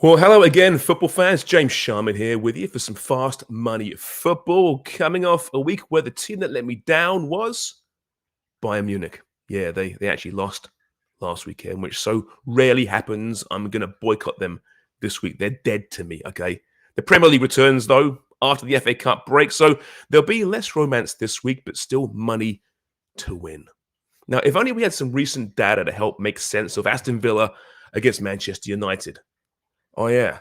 Well, hello again, football fans. James Sharman here with you for some fast money football. Coming off a week where the team that let me down was Bayern Munich. Yeah, they actually lost last weekend, which so rarely happens. I'm going to boycott them this week. They're dead to me, okay? The Premier League returns, though, after the FA Cup break, so there'll be less romance this week, but still money to win. Now, if only we had some recent data to help make sense of Aston Villa against Manchester United. Oh, yeah.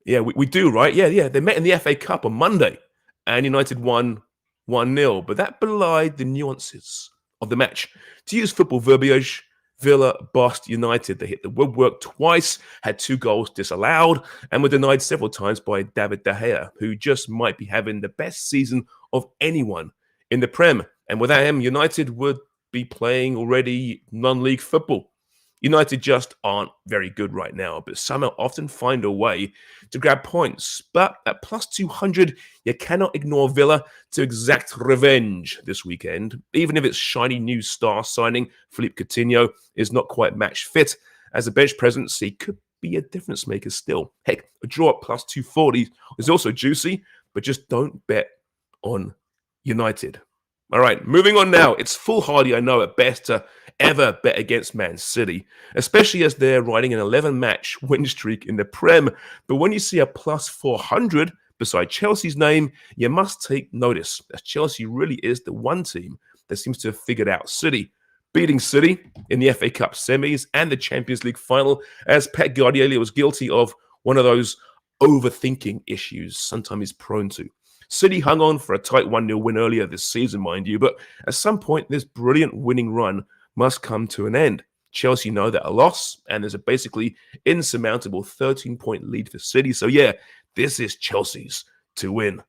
Yeah, we do, right? Yeah. They met in the FA Cup on Monday, and United won 1-0. But that belied the nuances of the match. To use football verbiage, Villa bossed United. They hit the woodwork twice, had 2 goals disallowed, and were denied several times by David De Gea, who just might be having the best season of anyone in the Prem. And without him, United would be playing already non-league football. United just aren't very good right now, but somehow often find a way to grab points. But at plus 200, you cannot ignore Villa to exact revenge this weekend, even if its shiny new star signing, Philippe Coutinho, is not quite match fit, as a bench presence, he could be a difference maker still. Heck, a draw at plus 240 is also juicy, but just don't bet on United. All right, moving on now. It's foolhardy, I know, at best to ever bet against Man City, especially as they're riding an 11-match win streak in the Prem. But when you see a plus 400 beside Chelsea's name, you must take notice, as Chelsea really is the one team that seems to have figured out City, beating City in the FA Cup semis and the Champions League final, as Pep Guardiola was guilty of one of those overthinking issues sometimes he's prone to. City hung on for a tight 1-0 win earlier this season, mind you, but at some point, this brilliant winning run must come to an end. Chelsea know that a loss, and there's a basically insurmountable 13-point lead for City. So yeah, this is Chelsea's to win.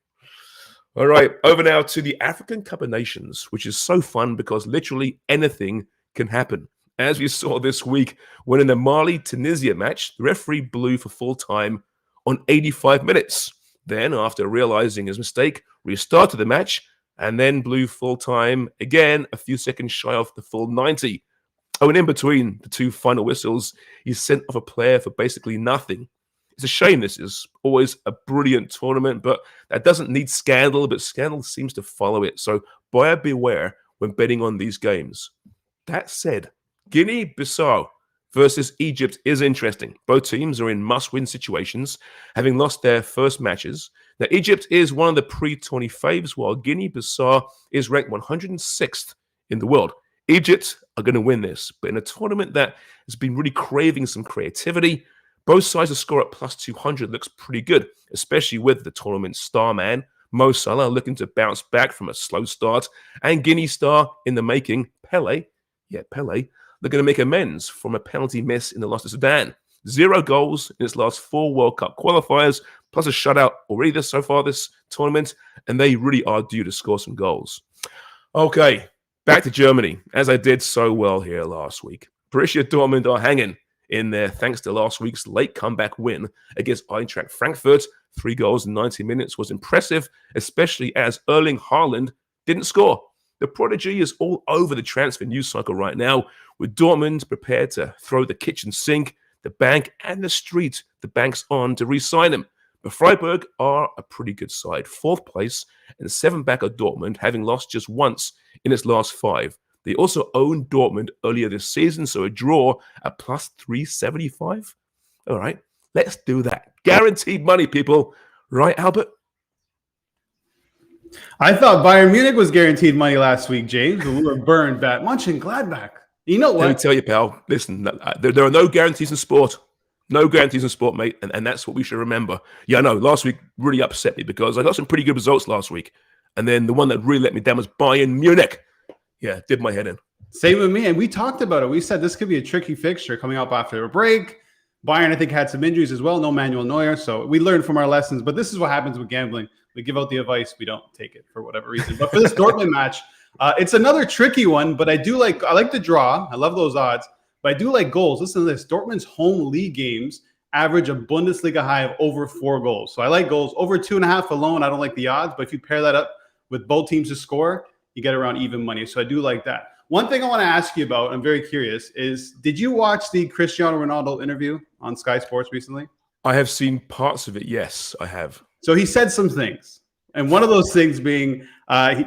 All right, over now to the African Cup of Nations, which is so fun because literally anything can happen. As we saw this week, when in the Mali-Tunisia match, the referee blew for full time on 85 minutes. Then, after realizing his mistake, restarted the match and then blew full time again, a few seconds shy of the full 90. Oh, and in between the 2 final whistles, he sent off a player for basically nothing. It's a shame. This is always a brilliant tournament, but that doesn't need scandal, but scandal seems to follow it. So buyer beware when betting on these games. That said, Guinea-Bissau versus Egypt is interesting. Both teams are in must-win situations, having lost their first matches. Now, Egypt is one of the pre-20 faves, while Guinea-Bissau is ranked 106th in the world. Egypt are going to win this, but in a tournament that has been really craving some creativity, both sides to score at plus 200 looks pretty good, especially with the tournament's star man, Mo Salah, looking to bounce back from a slow start, and Guinea star in the making, Pele, they're going to make amends from a penalty miss in the loss to Sudan. 0 goals in its last 4 World Cup qualifiers, plus a shutout already so far this tournament, and they really are due to score some goals. Okay, back to Germany, as I did so well here last week. Borussia Dortmund are hanging in there thanks to last week's late comeback win against Eintracht Frankfurt. 3 goals in 90 minutes was impressive, especially as Erling Haaland didn't score. The prodigy is all over the transfer news cycle right now, with Dortmund prepared to throw the kitchen sink, the bank, and the street the bank's on to re-sign him. But Freiburg are a pretty good side, 4th place and 7 back of Dortmund, having lost just once in its last 5. They also owned Dortmund earlier this season, so a draw at plus 375. All right, let's do that. Guaranteed money, people. Right, Albert? I thought Bayern Munich was guaranteed money last week, James, but we were burned back. Mönchengladbach. You know what? Let me tell you, pal. Listen, there are no guarantees in sport. No guarantees in sport, mate, and that's what we should remember. Yeah, I know. Last week really upset me because I got some pretty good results last week, and then the one that really let me down was Bayern Munich. Yeah, did my head in. Same with me, and we talked about it. We said this could be a tricky fixture coming up after a break. Bayern, I think, had some injuries as well. No Manuel Neuer, so we learned from our lessons. But this is what happens with gambling. We give out the advice, we don't take it for whatever reason. But for this Dortmund match, it's another tricky one. But I like the draw. I love those odds. But I do like goals. Listen to this: Dortmund's home league games average a Bundesliga high of over 4 goals. So I like goals over 2.5 alone. I don't like the odds, but if you pair that up with both teams to score, you get around even money. So I do like that. One thing I want to ask you about, I'm very curious, is did you watch the Cristiano Ronaldo interview on Sky Sports recently? I have seen parts of it. Yes, I have. So he said some things. And one of those things being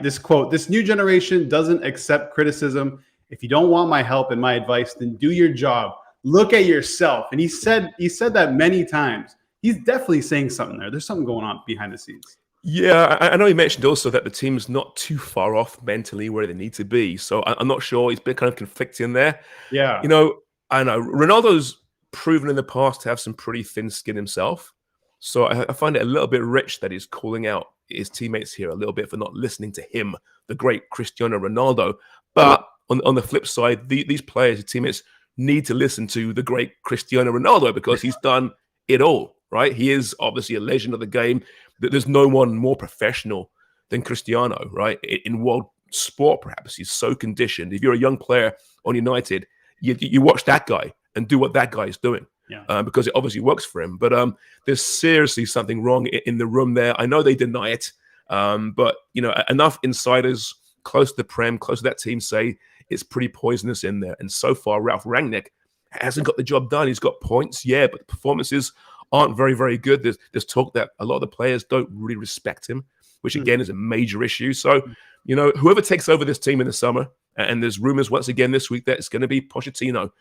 this quote, "This new generation doesn't accept criticism. If you don't want my help and my advice, then do your job. Look at yourself." And he said that many times. He's definitely saying something there. There's something going on behind the scenes. Yeah, I know he mentioned also that the team's not too far off mentally where they need to be. So I'm not sure. He's been kind of conflicting there. Yeah. You know, I know Ronaldo's proven in the past to have some pretty thin skin himself. So I find it a little bit rich that he's calling out his teammates here a little bit for not listening to him, the great Cristiano Ronaldo. But on the flip side, these players, his teammates, need to listen to the great Cristiano Ronaldo because he's done it all, right? He is obviously a legend of the game. There's no one more professional than Cristiano, right? In world sport, perhaps. He's so conditioned. If you're a young player on United, you watch that guy and do what that guy is doing. Yeah. Because it obviously works for him. But there's seriously something wrong in the room there. I know they deny it, but enough insiders close to the Prem, close to that team say it's pretty poisonous in there. And so far, Ralph Rangnick hasn't got the job done. He's got points, yeah, but the performances aren't very, very good. There's talk that a lot of the players don't really respect him, which again is a major issue. So, whoever takes over this team in the summer, and there's rumors once again this week that it's going to be Pochettino,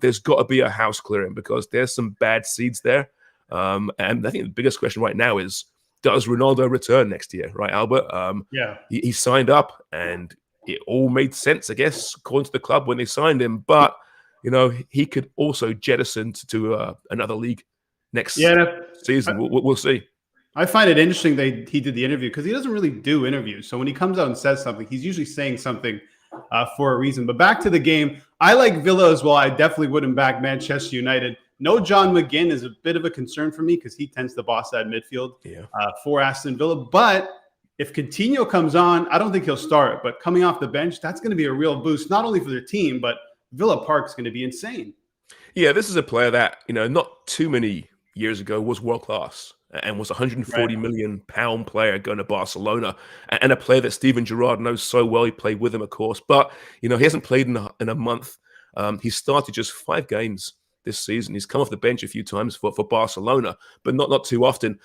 there's got to be a house clearing because there's some bad seeds there. And I think the biggest question right now is, does Ronaldo return next year, right, Albert? Yeah. He signed up and it all made sense, I guess, according to the club when they signed him. But, he could also jettison to another league next season. We'll see. I find it interesting that he did the interview because he doesn't really do interviews. So when he comes out and says something, he's usually saying something for a reason. But back to the game, I like Villa as well. I definitely wouldn't back Manchester United. No John McGinn is a bit of a concern for me because he tends to boss that midfield for Aston Villa. But if Coutinho comes on, I don't think he'll start. But coming off the bench, that's going to be a real boost, not only for their team, but Villa Park's going to be insane. Yeah, this is a player that, not too many years ago was world-class and was a 140 million pound player going to Barcelona, and a player that Steven Gerrard knows so well. He played with him, of course, but he hasn't played in a month. He started just 5 games this season. He's come off the bench a few times for Barcelona, but not too often.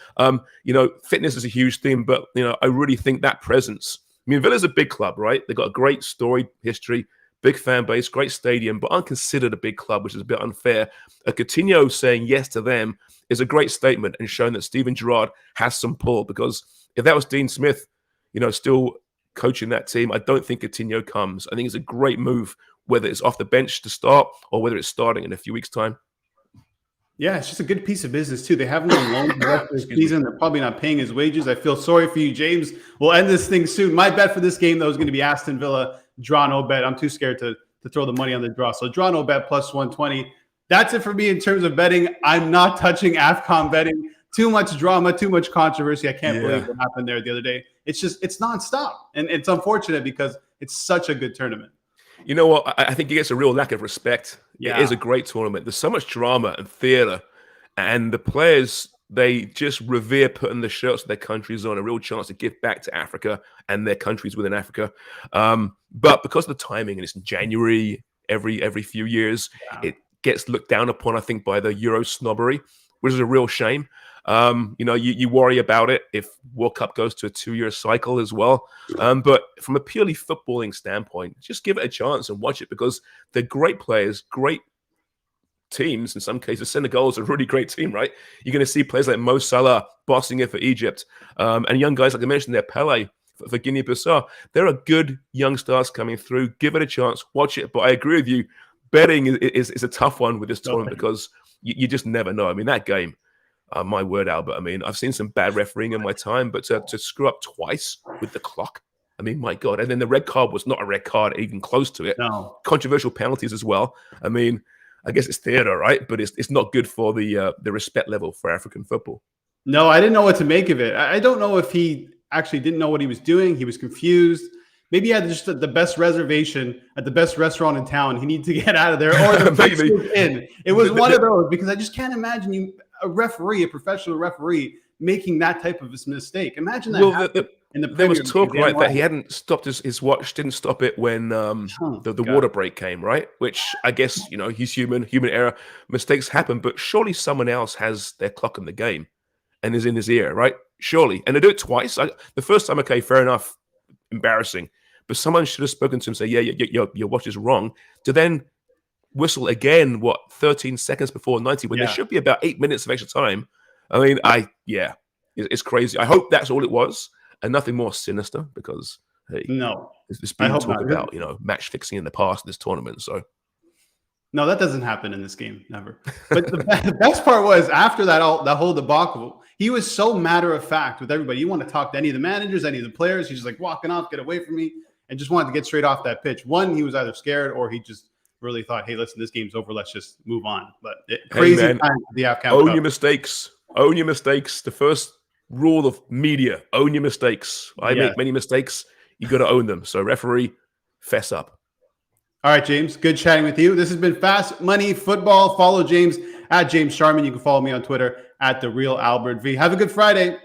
Fitness is a huge thing, but I really think that presence. I mean, Villa's a big club, right? They've got a great storied history, big fan base, great stadium, but unconsidered a big club, which is a bit unfair. Coutinho saying yes to them is a great statement and showing that Steven Gerrard has some pull, because if that was Dean Smith, still coaching that team, I don't think Coutinho comes. I think it's a great move, whether it's off the bench to start or whether it's starting in a few weeks' time. Yeah, it's just a good piece of business, too. They have him on loan for the rest of the season. They're probably not paying his wages. I feel sorry for you, James. We'll end this thing soon. My bet for this game, though, is going to be Aston Villa, draw no bet. I'm too scared to throw the money on the draw. So draw no bet plus 120. That's it for me in terms of betting. I'm not touching AFCON betting. Too much drama, too much controversy. I can't believe what happened there the other day. It's nonstop. And it's unfortunate because it's such a good tournament. You know what? I think it gets a real lack of respect. Yeah. It is a great tournament. There's so much drama and theater. And the players, they just revere putting the shirts of their countries on, a real chance to give back to Africa and their countries within Africa. But because of the timing, and it's in January every few years, it gets looked down upon, I think, by the Euro snobbery, which is a real shame. You worry about it if World Cup goes to a 2-year cycle as well. But from a purely footballing standpoint, just give it a chance and watch it, because they're great players, great teams. In some cases, Senegal is a really great team, right? You're going to see players like Mo Salah bossing it for Egypt, and young guys, like I mentioned, they're Pele for Guinea-Bissau. There are good young stars coming through. Give it a chance, watch it. But I agree with you, betting is a tough one with this tournament because you just never know. I mean, that game, my word, Albert, I mean, I've seen some bad refereeing in my time, but to screw up twice with the clock, I mean, my God. And then the red card was not a red card, even close to it. No. Controversial penalties as well. I mean, I guess it's theater, right? But it's not good for the respect level for African football. No, I didn't know what to make of it. I don't know if he actually didn't know what he was doing. He was confused. Maybe he had just the best reservation at the best restaurant in town. He needed to get out of there, or the Fixtures Inn. It was one of those, because I just can't imagine a professional referee, making that type of a mistake. Imagine that. Well, in the there was Premier League. talk, They right, that unwind. he hadn't stopped his watch, didn't stop it when Oh, the God. water break came, right? Which I guess, he's human error, mistakes happen, but surely someone else has their clock in the game and is in his ear, right? Surely. And they do it twice. The first time, okay, fair enough, embarrassing. But someone should have spoken to him and say, yeah, your watch is wrong. To then whistle again, 13 seconds before 90, when there Yeah. should be about 8 minutes of extra time. I mean, it's crazy. I hope that's all it was and nothing more sinister because, hey, No, there's I been hope talk not. about, match fixing in the past in this tournament. So, No, that doesn't happen in this game, never. But the best part was after that whole debacle, he was so matter of fact with everybody. You want to talk to any of the managers, any of the players. He's just like walking off, get away from me, and just wanted to get straight off that pitch. One, he was either scared or he just really thought, hey, listen, this game's over. Let's just move on. But crazy man, time for the AFCON own Cup. your mistakes. Own your mistakes. The first rule of media: own your mistakes. I Yes. make many mistakes. You got to own them. So, referee, fess up. All right, James. Good chatting with you. This has been Fast Money Football. Follow James at James Sharman. You can follow me on Twitter at The Real Albert V. Have a good Friday.